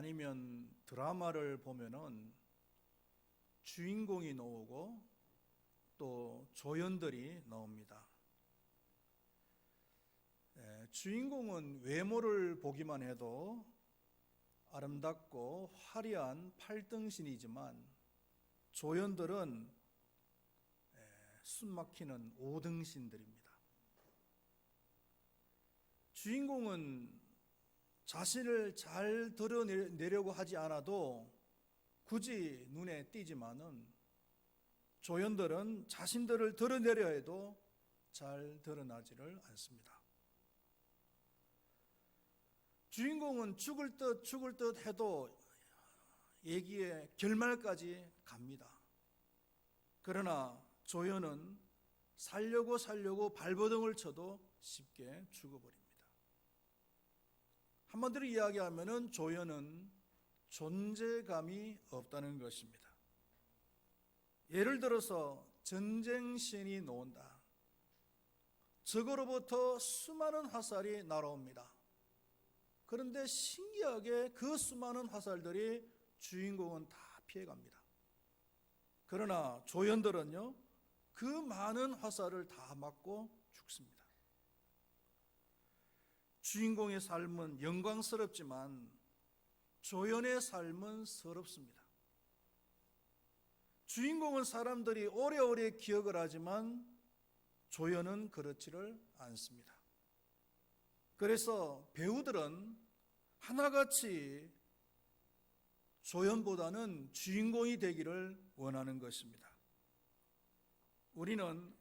아니면 드라마를 보면은 주인공이 나오고 또 조연들이 나옵니다. 주인공은 외모를 보기만 해도 아름답고 화려한 8등신이지만 조연들은 숨막히는 5등신들입니다. 주인공은 자신을 잘 드러내려고 하지 않아도 굳이 눈에 띄지만은 조연들은 자신들을 드러내려 해도 잘 드러나지를 않습니다. 주인공은 죽을 듯 해도 얘기의 결말까지 갑니다. 그러나 조연은 살려고 발버둥을 쳐도 쉽게 죽어버립니다. 한마디로 이야기하면은 조연은 존재감이 없다는 것입니다. 예를 들어서 전쟁신이 나온다. 적으로부터 수많은 화살이 날아옵니다. 그런데 신기하게 그 수많은 화살들이 주인공은 다 피해갑니다. 그러나 조연들은요, 그 많은 화살을 다 맞고 죽습니다. 주인공의 삶은 영광스럽지만 조연의 삶은 서럽습니다. 주인공은 사람들이 오래오래 기억을 하지만 조연은 그렇지를 않습니다. 그래서 배우들은 하나같이 조연보다는 주인공이 되기를 원하는 것입니다. 우리는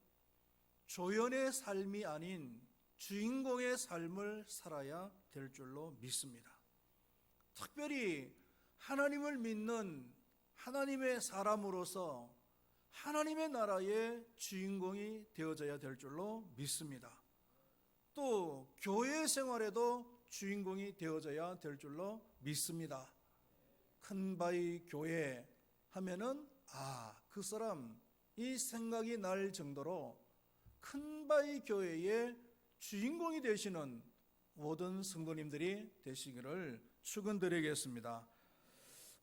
조연의 삶이 아닌 주인공의 삶을 살아야 될 줄로 믿습니다. 특별히 하나님을 믿는 하나님의 사람으로서 하나님의 나라의 주인공이 되어져야 될 줄로 믿습니다. 또 교회 생활에도 주인공이 되어져야 될 줄로 믿습니다. 큰바위 교회 하면은 그 사람 이 생각이 날 정도로 큰바위 교회의 주인공이 되시는 모든 성도님들이 되시기를 축원드리겠습니다.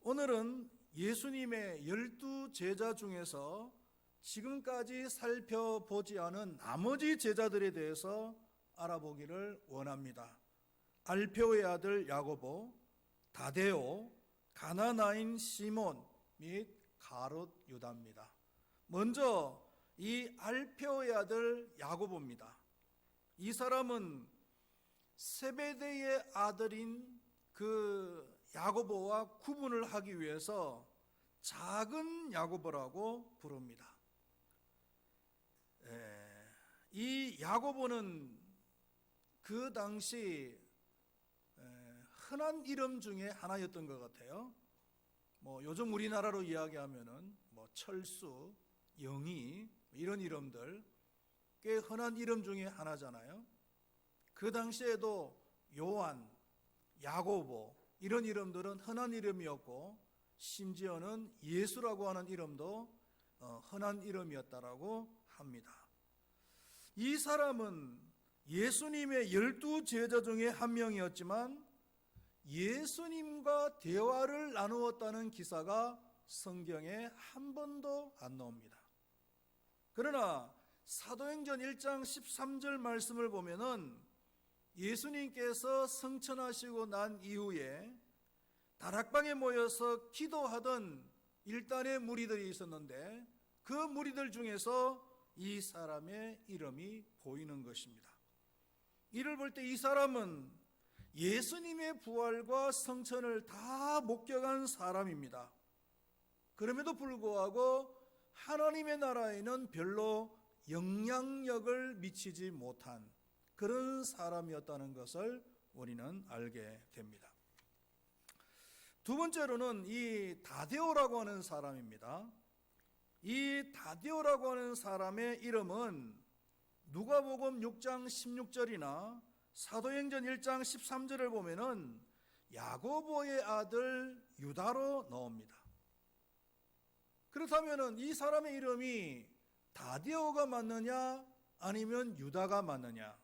오늘은 예수님의 12 제자 중에서 지금까지 살펴보지 않은 나머지 제자들에 대해서 알아보기를 원합니다. 알페오의 아들 야고보, 다데오, 가나나인 시몬 및 가롯 유다입니다. 먼저 이 알페오의 아들 야고보입니다. 이 사람은 세베대의 아들인 그 야고보와 구분을 하기 위해서 작은 야고보라고 부릅니다. 이 야고보는 그 당시 흔한 이름 중에 하나였던 것 같아요. 요즘 우리나라로 이야기하면은 철수, 영희 이런 이름들 꽤 흔한 이름 중에 하나잖아요. 그 당시에도 요한, 야고보 이런 이름들은 흔한 이름이었고 심지어는 예수라고 하는 이름도 흔한 이름이었다라고 합니다. 이 사람은 예수님의 12 제자 중에 한 명이었지만 예수님과 대화를 나누었다는 기사가 성경에 한 번도 안 나옵니다. 그러나 사도행전 1장 13절 말씀을 보면은 예수님께서 성천하시고 난 이후에 다락방에 모여서 기도하던 일단의 무리들이 있었는데 그 무리들 중에서 이 사람의 이름이 보이는 것입니다. 이를 볼 때 이 사람은 예수님의 부활과 성천을 다 목격한 사람입니다. 그럼에도 불구하고 하나님의 나라에는 별로 영향력을 미치지 못한 그런 사람이었다는 것을 우리는 알게 됩니다. 두 번째로는 이 다데오라고 하는 사람입니다. 이 다데오라고 하는 사람의 이름은 누가복음 6장 16절이나 사도행전 1장 13절을 보면은 야고보의 아들 유다로 나옵니다. 그렇다면 이 사람의 이름이 다데오가 맞느냐 아니면 유다가 맞느냐?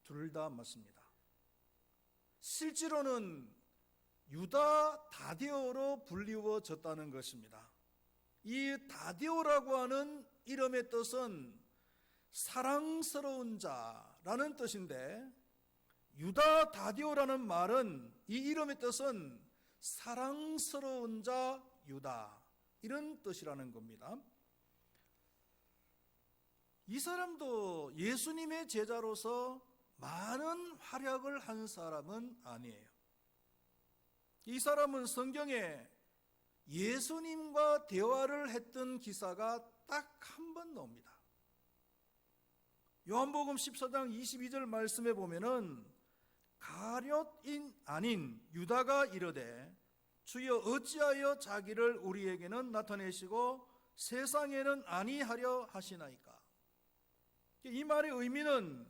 둘 다 맞습니다. 실제로는 유다 다데오로 불리워졌다는 것입니다. 이 다데오라고 하는 이름의 뜻은 사랑스러운 자라는 뜻인데, 유다 다데오라는 말은, 이 이름의 뜻은 사랑스러운 자 유다, 이런 뜻이라는 겁니다. 이 사람도 예수님의 제자로서 많은 활약을 한 사람은 아니에요. 이 사람은 성경에 예수님과 대화를 했던 기사가 딱 한 번 나옵니다. 요한복음 14장 22절 말씀에 보면은 가룟인 아닌 유다가 이르되 주여 어찌하여 자기를 우리에게는 나타내시고 세상에는 아니하려 하시나이까. 이 말의 의미는,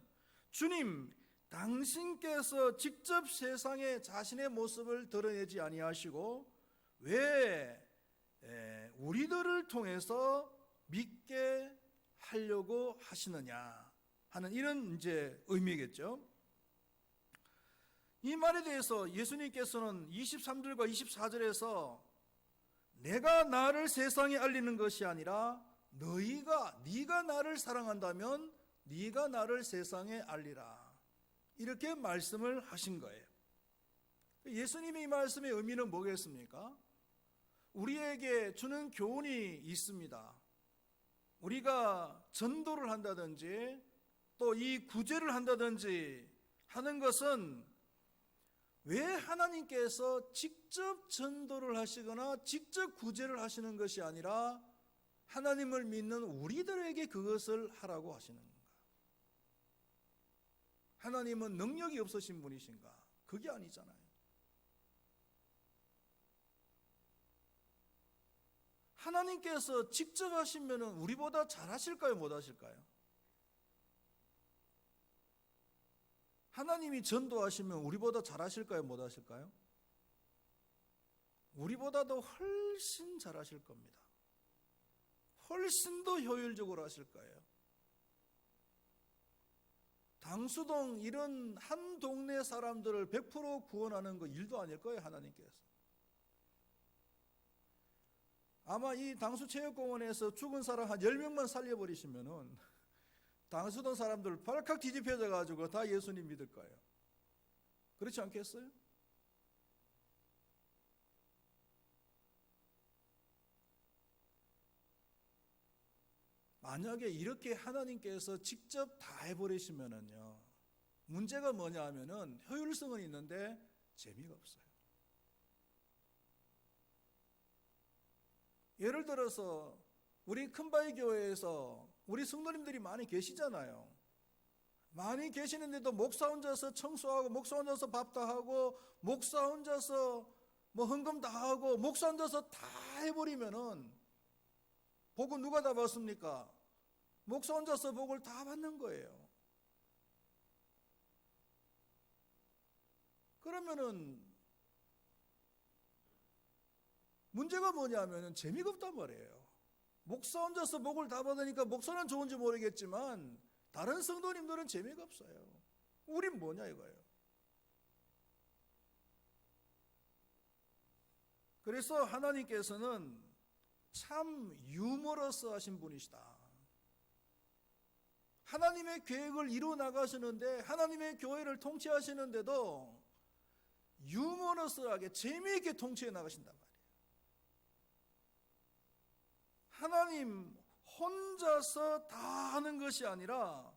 주님, 당신께서 직접 세상에 자신의 모습을 드러내지 아니하시고 왜 우리들을 통해서 믿게 하려고 하시느냐 하는 이런 이제 의미겠죠. 이 말에 대해서 예수님께서는 23절과 24절에서 내가 나를 세상에 알리는 것이 아니라 네가 나를 사랑한다면 네가 나를 세상에 알리라, 이렇게 말씀을 하신 거예요. 예수님의 이 말씀의 의미는 뭐겠습니까? 우리에게 주는 교훈이 있습니다. 우리가 전도를 한다든지 또 이 구제를 한다든지 하는 것은 왜 하나님께서 직접 전도를 하시거나 직접 구제를 하시는 것이 아니라 하나님을 믿는 우리들에게 그것을 하라고 하시는 건가? 하나님은 능력이 없으신 분이신가? 그게 아니잖아요. 하나님께서 직접 하시면 우리보다 잘하실까요? 못하실까요? 하나님이 전도하시면 우리보다 잘하실까요? 못하실까요? 우리보다도 훨씬 잘하실 겁니다. 훨씬 더 효율적으로 하실 거예요. 당수동 이런 한 동네 사람들을 100% 구원하는 거 일도 아닐 거예요, 하나님께서. 아마 이 당수체육공원에서 죽은 사람 한 10명만 살려버리시면은 당수동 사람들 발칵 뒤집혀져 가지고 다 예수님 믿을 거예요. 그렇지 않겠어요? 만약에 이렇게 하나님께서 직접 다 해버리시면은요, 문제가 뭐냐 하면은 효율성은 있는데 재미가 없어요. 예를 들어서 우리 큰바위 교회에서 우리 성도님들이 많이 계시잖아요. 많이 계시는데도 목사 혼자서 청소하고, 목사 혼자서 밥 다 하고, 목사 혼자서 뭐 헌금 다 하고, 목사 혼자서 다 해버리면은 복은 누가 다 받습니까? 목사 혼자서 복을 다 받는 거예요. 그러면은 문제가 뭐냐면은 재미가 없단 말이에요. 목사 혼자서 복을 다 받으니까 목사는 좋은지 모르겠지만 다른 성도님들은 재미가 없어요. 우린 뭐냐 이거예요. 그래서 하나님께서는 참 유머러스 하신 분이시다. 하나님의 계획을 이루어 나가시는데, 하나님의 교회를 통치하시는데도 유머러스하게 재미있게 통치해 나가신단 말이에요. 하나님 혼자서 다 하는 것이 아니라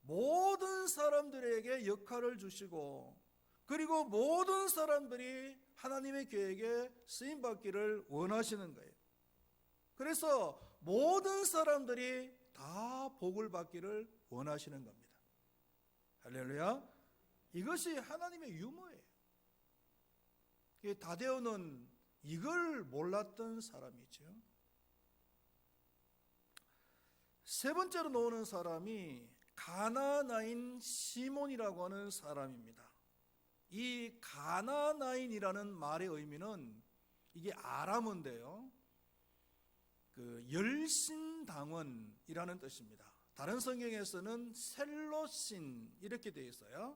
모든 사람들에게 역할을 주시고, 그리고 모든 사람들이 하나님의 계획에 쓰임받기를 원하시는 거예요. 그래서 모든 사람들이 다 복을 받기를 원하시는 겁니다. 할렐루야. 이것이 하나님의 유머예요. 다데오는 이걸 몰랐던 사람이죠. 세 번째로 나오는 사람이 가나나인 시몬이라고 하는 사람입니다. 이 가나나인이라는 말의 의미는, 이게 아람어인데요, 열신당원이라는 뜻입니다. 다른 성경에서는 셀로신 이렇게 되어 있어요.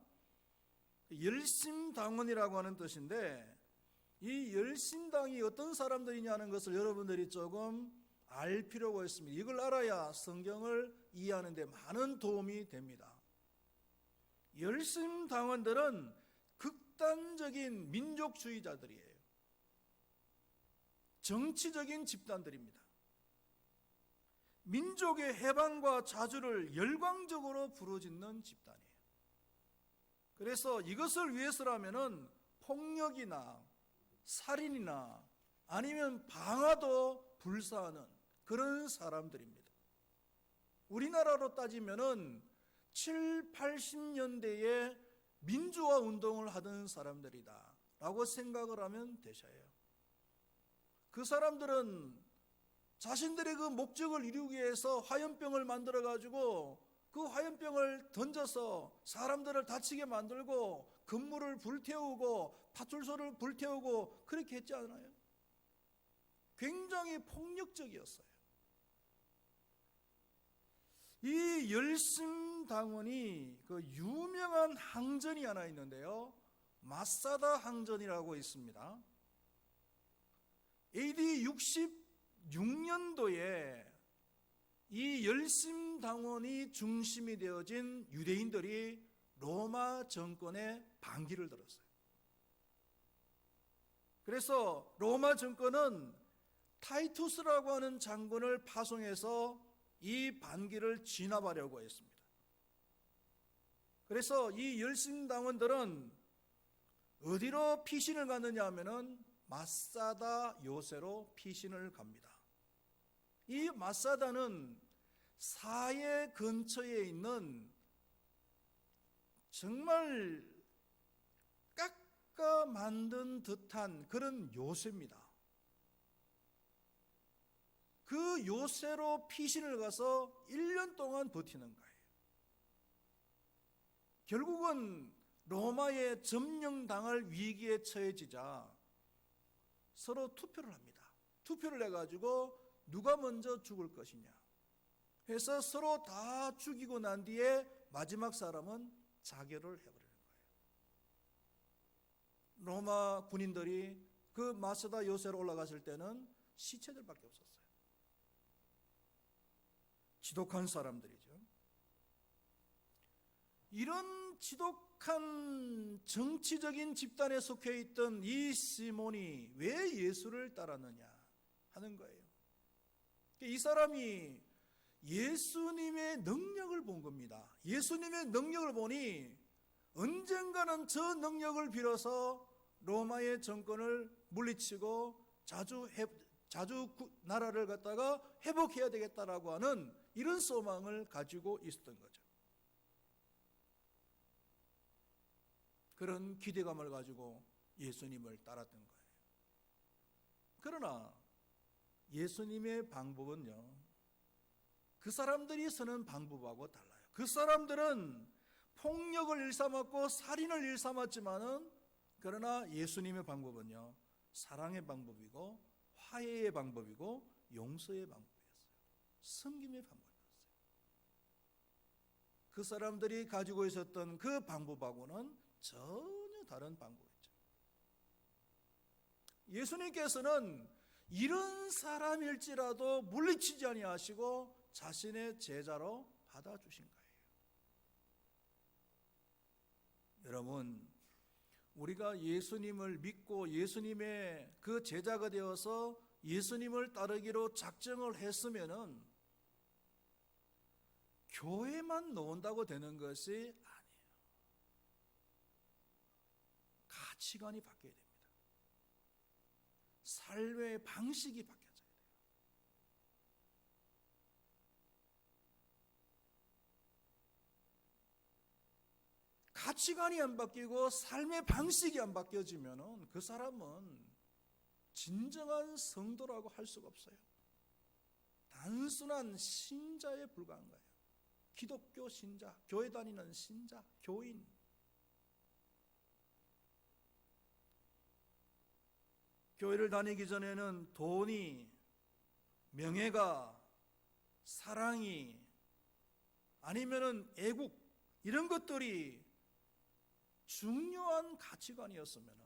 열심당원이라고 하는 뜻인데, 이 열심당이 어떤 사람들이냐는 것을 여러분들이 조금 알 필요가 있습니다. 이걸 알아야 성경을 이해하는 데 많은 도움이 됩니다. 열심당원들은 극단적인 민족주의자들이에요. 정치적인 집단들입니다. 민족의 해방과 자주를 열광적으로 부르짖는 집단이에요. 그래서 이것을 위해서라면은 폭력이나 살인이나 아니면 방화도 불사하는 그런 사람들입니다. 우리나라로 따지면은 7, 80년대에 민주화 운동을 하던 사람들이다 라고 생각을 하면 되셔요. 그 사람들은 자신들의 그 목적을 이루기 위해서 화염병을 만들어 가지고 그 화염병을 던져서 사람들을 다치게 만들고 건물을 불태우고 파출소를 불태우고 그렇게 했지 않아요? 굉장히 폭력적이었어요. 이 열심당원이 그 유명한 항전이 하나 있는데요, 마사다 항전이라고 있습니다. AD 66년도에 이 열심당원이 중심이 되어진 유대인들이 로마 정권에 반기를 들었어요. 그래서 로마 정권은 타이투스라고 하는 장군을 파송해서 이 반기를 진압하려고 했습니다. 그래서 이 열심당원들은 어디로 피신을 갔느냐 하면은 마사다 요새로 피신을 갑니다. 이 마사다는 사해 근처에 있는 정말 깎아 만든 듯한 그런 요새입니다. 그 요새로 피신을 가서 1년 동안 버티는 거예요. 결국은 로마에 점령당할 위기에 처해지자 서로 투표를 합니다. 투표를 해가지고 누가 먼저 죽을 것이냐 해서 서로 다 죽이고 난 뒤에 마지막 사람은 자결을 해버리는 거예요. 로마 군인들이 그 마사다 요새로 올라갔을 때는 시체들밖에 없었어요. 지독한 사람들이죠. 이런 지독한 정치적인 집단에 속해 있던 이 시몬이 왜 예수를 따랐느냐 하는 거예요. 이 사람이 예수님의 능력을 본 겁니다. 예수님의 능력을 보니 언젠가는 저 능력을 빌어서 로마의 정권을 물리치고 자주 나라를 갖다가 회복해야 되겠다라고 하는 이런 소망을 가지고 있었던 거죠. 그런 기대감을 가지고 예수님을 따랐던 거예요. 그러나 예수님의 방법은요, 그 사람들이 서는 방법하고 달라요. 그 사람들은 폭력을 일삼았고 살인을 일삼았지만은, 그러나 예수님의 방법은요, 사랑의 방법이고 화해의 방법이고 용서의 방법이었어요. 섬김의 방법이었어요. 그 사람들이 가지고 있었던 그 방법하고는 전혀 다른 방법이죠. 예수님께서는 이런 사람일지라도 물리치지 아니하시고 자신의 제자로 받아주신 거예요. 여러분, 우리가 예수님을 믿고 예수님의 그 제자가 되어서 예수님을 따르기로 작정을 했으면은 교회만 나온다고 되는 것이 아니에요. 가치관이 바뀌어야 됩니다. 삶의 방식이 바뀌어져야 돼요. 가치관이 안 바뀌고 삶의 방식이 안 바뀌어지면 그 사람은 진정한 성도라고 할 수가 없어요. 단순한 신자에 불과한 거예요. 기독교 신자, 교회 다니는 신자, 교인. 교회를 다니기 전에는 돈이, 명예가, 사랑이, 아니면은 애국, 이런 것들이 중요한 가치관이었으면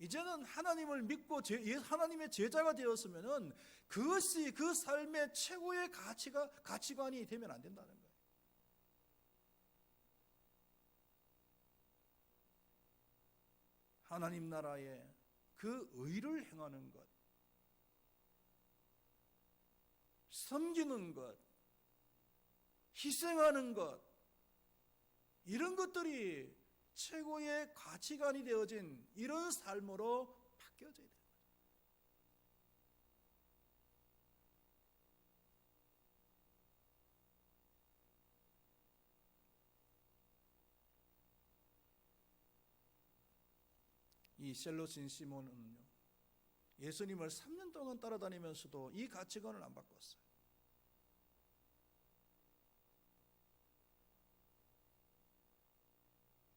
이제는 하나님을 믿고 하나님의 제자가 되었으면은 그것이 그 삶의 최고의 가치관이 되면 안 된다는 거예요. 하나님 나라에 그 의를 행하는 것, 섬기는 것, 희생하는 것, 이런 것들이 최고의 가치관이 되어진 이런 삶으로 바뀌어져야 돼요. 이 셀로신 시몬은요, 예수님을 3년 동안 따라다니면서도 이 가치관을 안 바꿨어요.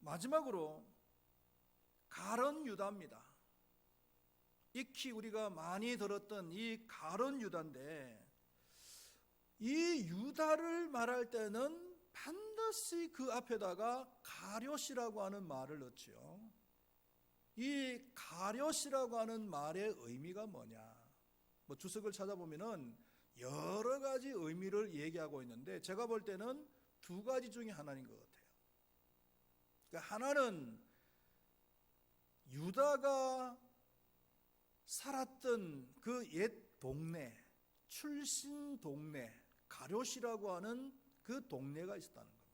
마지막으로 가룟 유다입니다. 익히 우리가 많이 들었던 이 가룟 유다인데, 이 유다를 말할 때는 반드시 그 앞에다가 가룟이라고 하는 말을 넣지요. 이 가룟이라고 하는 말의 의미가 뭐냐? 주석을 찾아보면은 여러 가지 의미를 얘기하고 있는데, 제가 볼 때는 두 가지 중에 하나인 것 같아요. 그러니까 하나는 유다가 살았던 그 옛 동네, 출신 동네, 가룟이라고 하는 그 동네가 있었다는 겁니다.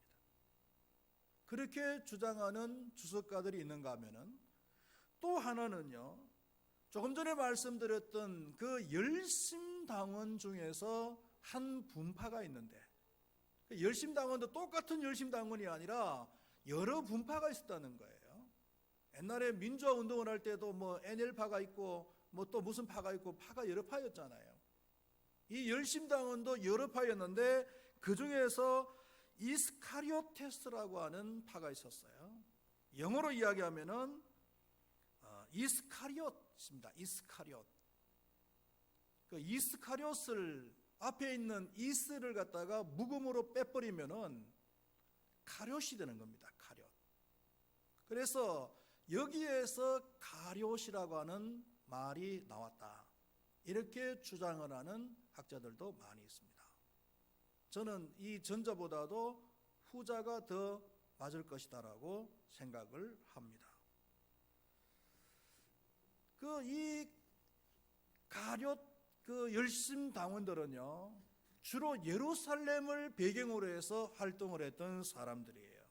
그렇게 주장하는 주석가들이 있는가 하면은, 또 하나는요, 조금 전에 말씀드렸던 그 열심당원 중에서 한 분파가 있는데, 열심당원도 똑같은 열심당원이 아니라 여러 분파가 있었다는 거예요. 옛날에 민주화 운동을 할 때도 NL파가 있고 또 무슨 파가 있고 파가 여러 파였잖아요. 이 열심당원도 여러 파였는데 그 중에서 이스카리오테스라고 하는 파가 있었어요. 영어로 이야기하면은 이스카리옷입니다. 이스카리옷. 그 이스카리옷을 앞에 있는 이스를 갖다가 묵음으로 빼버리면은 가룟이 되는 겁니다. 가룟. 그래서 여기에서 가룟이라고 하는 말이 나왔다, 이렇게 주장을 하는 학자들도 많이 있습니다. 저는 이 전자보다도 후자가 더 맞을 것이다라고 생각을 합니다. 이 가룟 열심당원들은요, 주로 예루살렘을 배경으로 해서 활동을 했던 사람들이에요.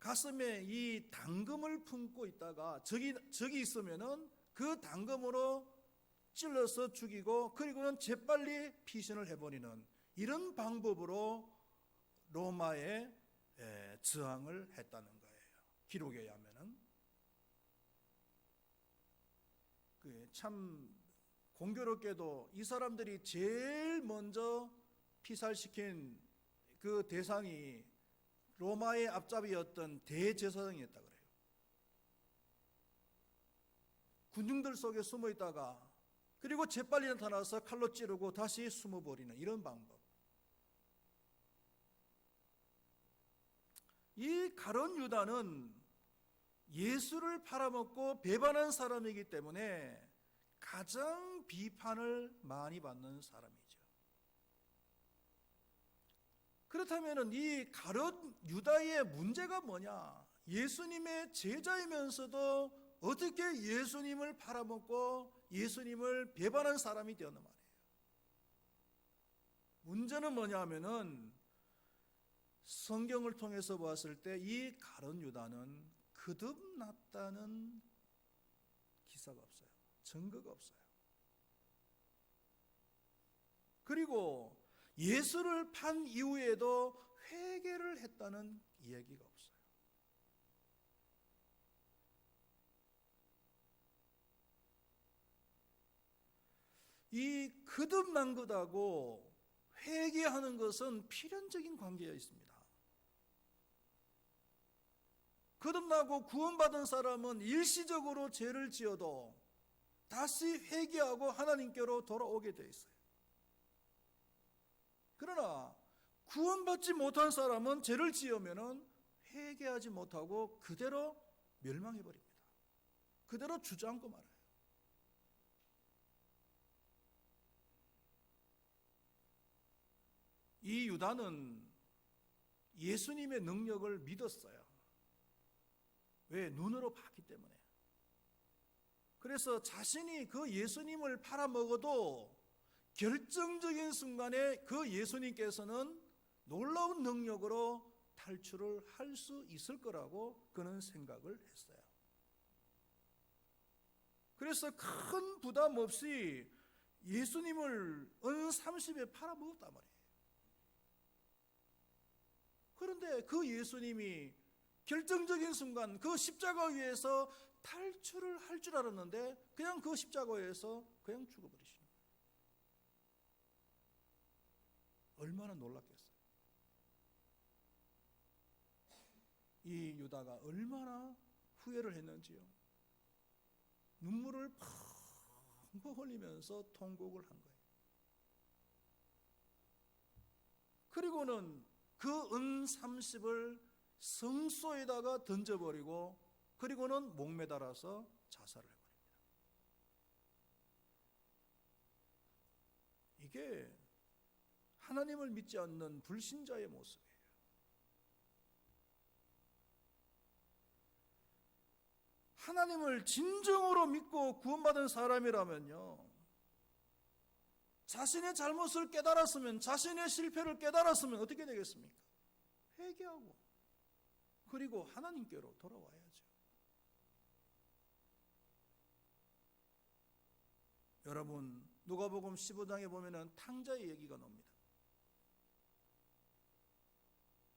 가슴에 이 당금을 품고 있다가 적이 있으면은 그 당금으로 찔러서 죽이고, 그리고는 재빨리 피신을 해버리는 이런 방법으로 로마에 저항을 했다는 거예요. 기록에 의하면은. 참 공교롭게도 이 사람들이 제일 먼저 피살시킨 그 대상이 로마의 앞잡이였던 대제사장이었다 그래요. 군중들 속에 숨어 있다가 그리고 재빨리 나타나서 칼로 찌르고 다시 숨어버리는 이런 방법. 이 가룟 유다는 예수를 팔아먹고 배반한 사람이기 때문에 가장 비판을 많이 받는 사람이죠. 그렇다면 이 가룟 유다의 문제가 뭐냐? 예수님의 제자이면서도 어떻게 예수님을 팔아먹고 예수님을 배반한 사람이 되었나 말이에요. 문제는 뭐냐 하면은, 성경을 통해서 보았을 때 이 가룟 유다는 거듭났다는 기사가 없어요. 증거가 없어요. 그리고 예수를 판 이후에도 회개를 했다는 이야기가 없어요. 이 거듭난 것하고 회개하는 것은 필연적인 관계가 있습니다. 거듭나고 구원받은 사람은 일시적으로 죄를 지어도 다시 회개하고 하나님께로 돌아오게 되어 있어요. 그러나 구원받지 못한 사람은 죄를 지으면 회개하지 못하고 그대로 멸망해버립니다. 그대로 주저앉고 말아요. 이 유다는 예수님의 능력을 믿었어요. 왜? 눈으로 봤기 때문에. 그래서 자신이 그 예수님을 팔아먹어도 결정적인 순간에 그 예수님께서는 놀라운 능력으로 탈출을 할 수 있을 거라고 그는 생각을 했어요. 그래서 큰 부담 없이 예수님을 은 30에 팔아먹었단 말이에요. 그런데 그 예수님이 결정적인 순간 그 십자가 위에서 탈출을 할 줄 알았는데 그냥 그 십자가에서 그냥 죽어버리시는 거예요. 얼마나 놀랐겠어요. 이 유다가 얼마나 후회를 했는지요. 눈물을 펑펑 흘리면서 통곡을 한 거예요. 그리고는 그 은 30을 성소에다가 던져버리고 그리고는 목매달아서 자살을 해버립니다. 이게 하나님을 믿지 않는 불신자의 모습이에요. 하나님을 진정으로 믿고 구원받은 사람이라면요, 자신의 잘못을 깨달았으면, 자신의 실패를 깨달았으면 어떻게 되겠습니까? 회개하고 그리고 하나님께로 돌아와야죠. 여러분, 누가복음 15장에 보면은 탕자의 얘기가 나옵니다.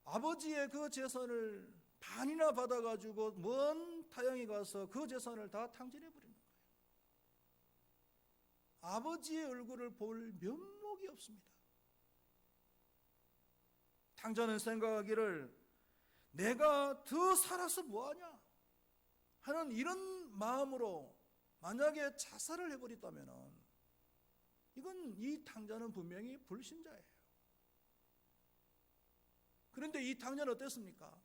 아버지의 그 재산을 반이나 받아가지고 먼 타향에 가서 그 재산을 다 탕진해버리는 거예요. 아버지의 얼굴을 볼 면목이 없습니다. 탕자는 생각하기를 내가 더 살아서 뭐하냐 하는 이런 마음으로 만약에 자살을 해버렸다면 이건 이 탕자는 분명히 불신자예요. 그런데 이 탕자는 어땠습니까?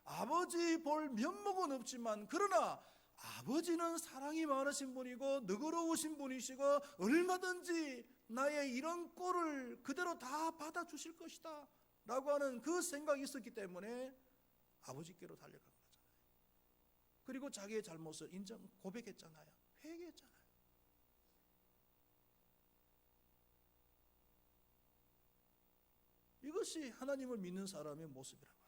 아버지 볼 면목은 없지만 그러나 아버지는 사랑이 많으신 분이고 너그러우신 분이시고 얼마든지 나의 이런 꼴을 그대로 다 받아주실 것이다 라고 하는 그 생각이 있었기 때문에 아버지께로 달려간 거잖아요. 그리고 자기의 잘못을 고백했잖아요. 회개했잖아요. 이것이 하나님을 믿는 사람의 모습이란 말이에요.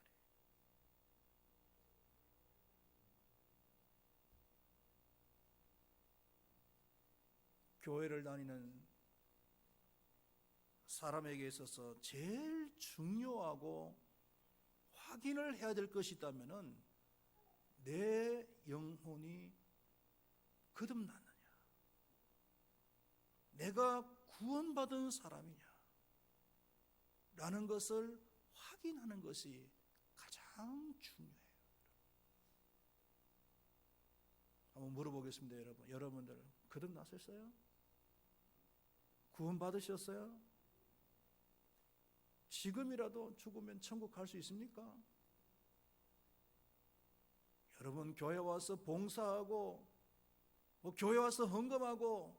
교회를 다니는 사람에게 있어서 제일 중요하고 확인을 해야 될 것이 있다면 내 영혼이 거듭났느냐, 내가 구원받은 사람이냐 라는 것을 확인하는 것이 가장 중요해요. 한번 물어보겠습니다. 여러분들 거듭나셨어요? 구원받으셨어요? 지금이라도 죽으면 천국 갈 수 있습니까? 여러분, 교회 와서 봉사하고 교회 와서 헌금하고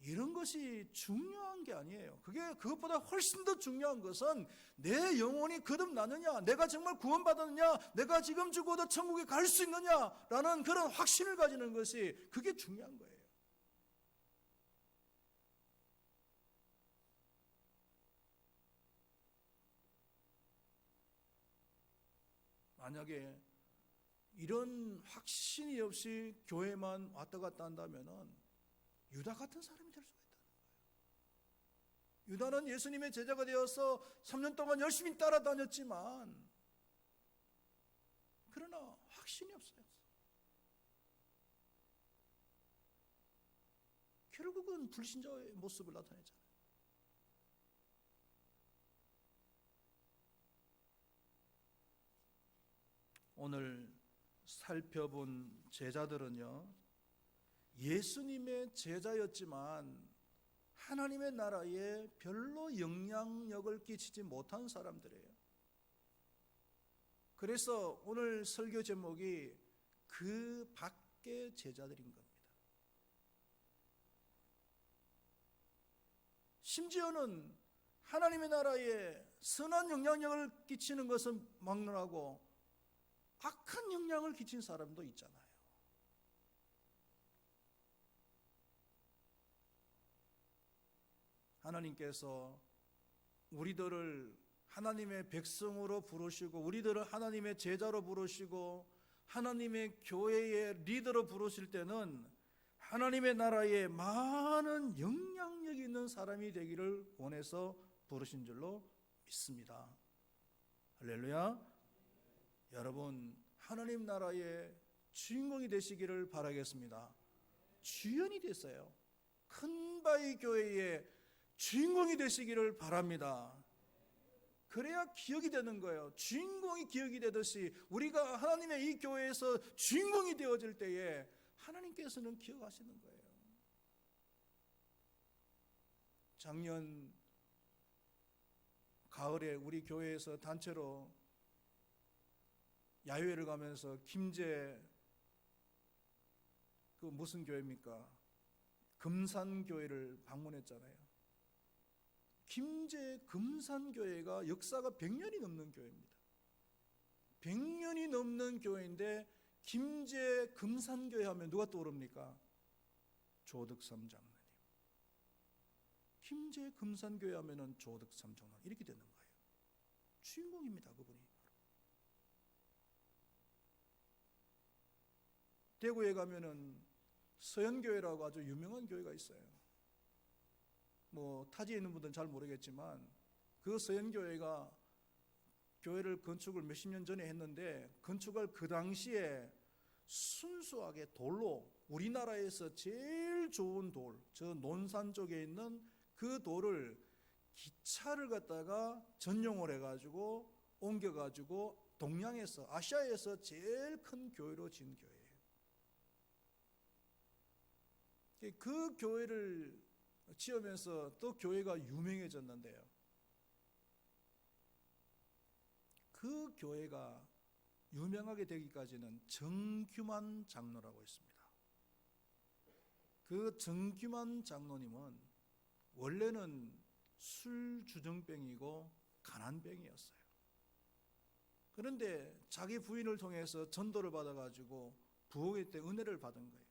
이런 것이 중요한 게 아니에요. 그것보다 훨씬 더 중요한 것은 내 영혼이 거듭나느냐, 내가 정말 구원받았느냐, 내가 지금 죽어도 천국에 갈 수 있느냐라는 그런 확신을 가지는 것이 그게 중요한 거예요. 만약에 이런 확신이 없이 교회만 왔다 갔다 한다면 유다 같은 사람이 될 수가 있다는 거예요. 유다는 예수님의 제자가 되어서 3년 동안 열심히 따라다녔지만 그러나 확신이 없어요. 결국은 불신자의 모습을 나타내잖아요. 오늘 살펴본 제자들은요, 예수님의 제자였지만 하나님의 나라에 별로 영향력을 끼치지 못한 사람들이에요. 그래서 오늘 설교 제목이 그 하나님께 제자들인 겁니다. 심지어는 하나님의 나라에 선한 영향력을 끼치는 것은 막론하고 악한 영향을 끼친 사람도 있잖아요. 하나님께서 우리들을 하나님의 백성으로 부르시고 우리들을 하나님의 제자로 부르시고 하나님의 교회의 리더로 부르실 때는 하나님의 나라에 많은 영향력 있는 사람이 되기를 원해서 부르신 줄로 믿습니다. 할렐루야. 여러분, 하나님 나라의 주인공이 되시기를 바라겠습니다. 주연이 됐어요. 큰바위 교회의 주인공이 되시기를 바랍니다. 그래야 기억이 되는 거예요. 주인공이 기억이 되듯이 우리가 하나님의 이 교회에서 주인공이 되어질 때에 하나님께서는 기억하시는 거예요. 작년 가을에 우리 교회에서 단체로 야유회를 가면서 김제 그 무슨 교회입니까? 금산교회를 방문했잖아요. 김제 금산교회가 역사가 100년이 넘는 교회입니다. 100년이 넘는 교회인데 김제 금산교회 하면 누가 떠오릅니까? 조덕삼 장로님. 김제 금산교회 하면은 조덕삼 장로님 이렇게 되는 거예요. 주인공입니다, 그분이. 대구에 가면은 서현교회라고 아주 유명한 교회가 있어요. 뭐 타지에 있는 분들은 잘 모르겠지만 그 서현교회가 교회를 건축을 몇십 년 전에 했는데 건축을 그 당시에 순수하게 돌로 우리나라에서 제일 좋은 돌, 저 논산 쪽에 있는 그 돌을 기차를 갖다가 전용을 해가지고 옮겨가지고 동양에서 아시아에서 제일 큰 교회로 지은 교회예요. 그 교회를 지으면서 또 교회가 유명해졌는데요. 그 교회가 유명하게 되기까지는 정규만 장로라고 있습니다. 그 정규만 장로님은 원래는 술주정병이고 가난병이었어요. 그런데 자기 부인을 통해서 전도를 받아가지고 부흥회 때 은혜를 받은 거예요.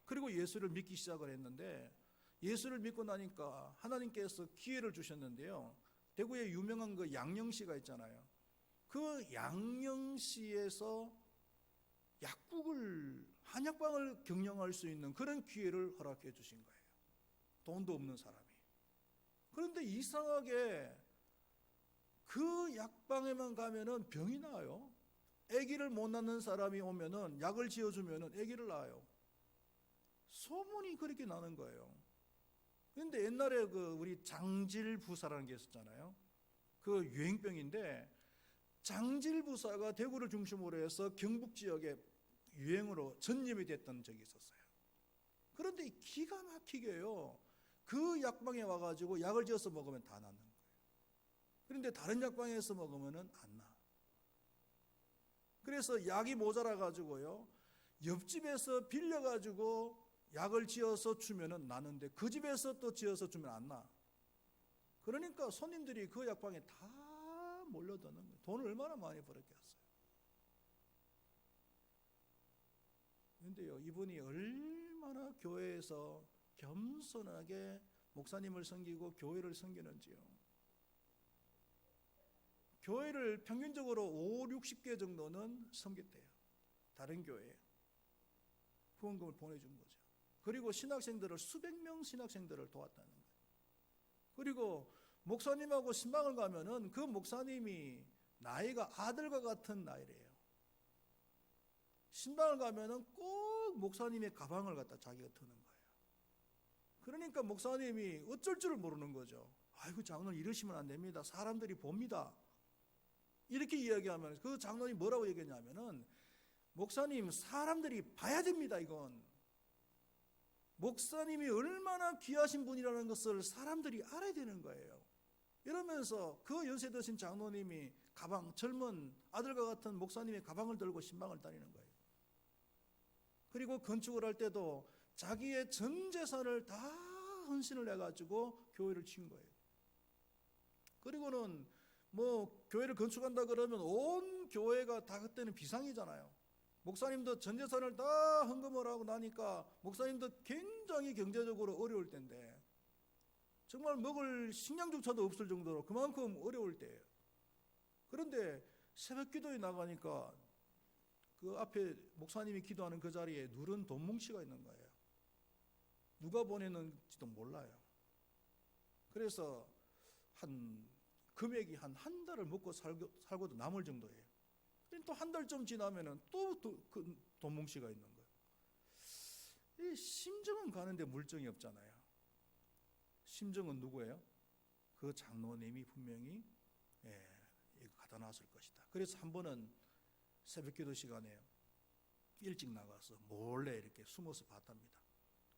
그리고 예수를 믿기 시작을 했는데 예수를 믿고 나니까 하나님께서 기회를 주셨는데요. 대구에 유명한 그 양령시가 있잖아요. 그 양령시에서 약국을 한약방을 경영할 수 있는 그런 기회를 허락해 주신 거예요. 돈도 없는 사람이. 그런데 이상하게 그 약방에만 가면은 병이 나요. 아기를 못 낳는 사람이 오면은 약을 지어주면은 아기를 낳아요. 소문이 그렇게 나는 거예요. 그런데 옛날에 그 우리 장질부사라는 게 있었잖아요. 그 유행병인데 장질부사가 대구를 중심으로 해서 경북 지역에 유행으로 전염이 됐던 적이 있었어요. 그런데 기가 막히게요. 그 약방에 와가지고 약을 지어서 먹으면 다 낫는 거예요. 그런데 다른 약방에서 먹으면 안 나. 그래서 약이 모자라가지고요. 옆집에서 빌려가지고 약을 지어서 주면은 나는데 그 집에서 또 지어서 주면 안 나. 그러니까 손님들이 그 약방에 다 몰려드는 거예요. 돈을 얼마나 많이 벌었겠어요. 그런데요, 이분이 얼마나 교회에서 겸손하게 목사님을 섬기고 교회를 섬기는지요. 교회를 평균적으로 5, 60개 정도는 섬겼대요. 다른 교회에 후원금을 보내준 거죠. 그리고 신학생들을 수백 명 신학생들을 도왔다는 거예요. 그리고 목사님하고 신방을 가면은 그 목사님이 나이가 아들과 같은 나이래요. 신방을 가면은 꼭 목사님의 가방을 갖다 자기가 드는 거예요. 그러니까 목사님이 어쩔 줄을 모르는 거죠. 아이고 장로님 이러시면 안 됩니다. 사람들이 봅니다. 이렇게 이야기하면 그 장로님이 뭐라고 얘기했냐면은 목사님 사람들이 봐야 됩니다. 이건 목사님이 얼마나 귀하신 분이라는 것을 사람들이 알아야 되는 거예요. 이러면서 그 연세 드신 장로님이 가방, 젊은 아들과 같은 목사님의 가방을 들고 신방을 다니는 거예요. 그리고 건축을 할 때도 자기의 전 재산을 다 헌신을 해가지고 교회를 친 거예요. 그리고는 뭐 교회를 건축한다 그러면 온 교회가 다 그때는 비상이잖아요. 목사님도 전 재산을 다 헌금을 하고 나니까 목사님도 굉장히 경제적으로 어려울 때인데, 정말 먹을 식량조차도 없을 정도로 그만큼 어려울 때예요. 그런데 새벽 기도에 나가니까 그 앞에 목사님이 기도하는 그 자리에 누른 돈 뭉치가 있는 거예요. 누가 보내는지도 몰라요. 그래서 한 금액이 한 달을 먹고 살고도 남을 정도예요. 또 한 달쯤 지나면은 또 그 돈 뭉치가 있는 거예요. 이 심정은 가는데 물정이 없잖아요. 심정은 누구예요? 그 장로님이 분명히 이거 갖다 놨을 것이다. 그래서 한 번은 새벽 기도 시간에 일찍 나가서 몰래 이렇게 숨어서 봤답니다.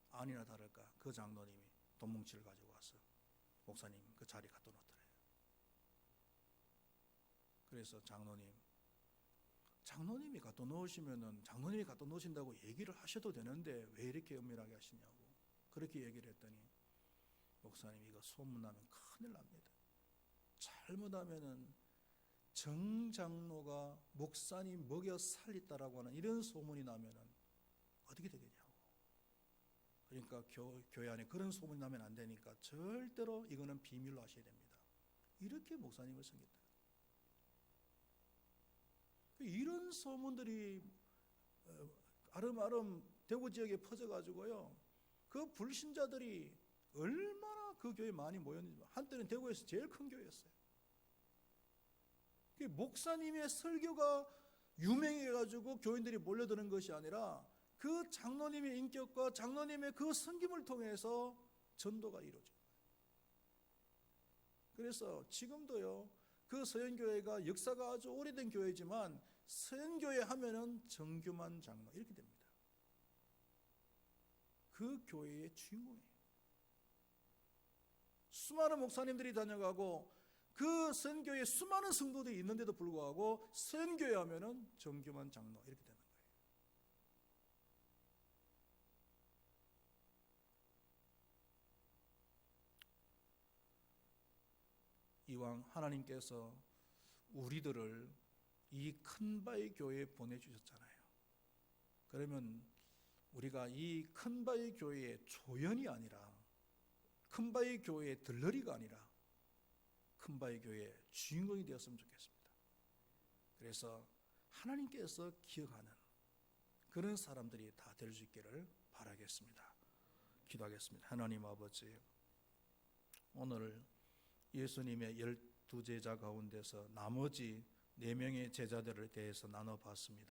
아니나 다를까 그 장로님이 돈 뭉치를 가지고 와서 목사님 그 자리에 갖다 놓더래요. 그래서 장로님이 갖다 놓으시면은 장로님이 갖다 놓으신다고 얘기를 하셔도 되는데 왜 이렇게 은밀하게 하시냐고 그렇게 얘기를 했더니, 목사님 이거 소문나면 큰일 납니다. 잘못하면은 정장로가 목사님 먹여 살렸다라고 하는 이런 소문이 나면은 어떻게 되겠냐고. 그러니까 교회 안에 그런 소문이 나면 안 되니까 절대로 이거는 비밀로 하셔야 됩니다. 이렇게 목사님을 섬겼다. 이런 소문들이 아름아름 대구 지역에 퍼져가지고요, 그 불신자들이 얼마나 그 교회에 많이 모였는지. 한때는 대구에서 제일 큰 교회였어요. 목사님의 설교가 유명해가지고 교인들이 몰려드는 것이 아니라 그 장로님의 인격과 장로님의 그 섬김을 통해서 전도가 이루어져요. 그래서 지금도요, 그 서현교회가 역사가 아주 오래된 교회지만 서현교회 하면은 정규만 장로 이렇게 됩니다. 그 교회의 주인공이에요. 수많은 목사님들이 다녀가고 그 서현교회에 수많은 성도들이 있는데도 불구하고 서현교회 하면은 정규만 장로 이렇게 되는 거예요. 이왕 하나님께서 우리들을 이 큰바위 교회에 보내주셨잖아요. 그러면 우리가 이 큰바위 교회의 조연이 아니라, 큰바위 교회의 들러리가 아니라 큰바위 교회의 주인공이 되었으면 좋겠습니다. 그래서 하나님께서 기억하는 그런 사람들이 다 될 수 있기를 바라겠습니다. 기도하겠습니다. 하나님 아버지, 오늘 예수님의 12제자 가운데서 나머지 4명의 제자들에 대해서 나눠봤습니다.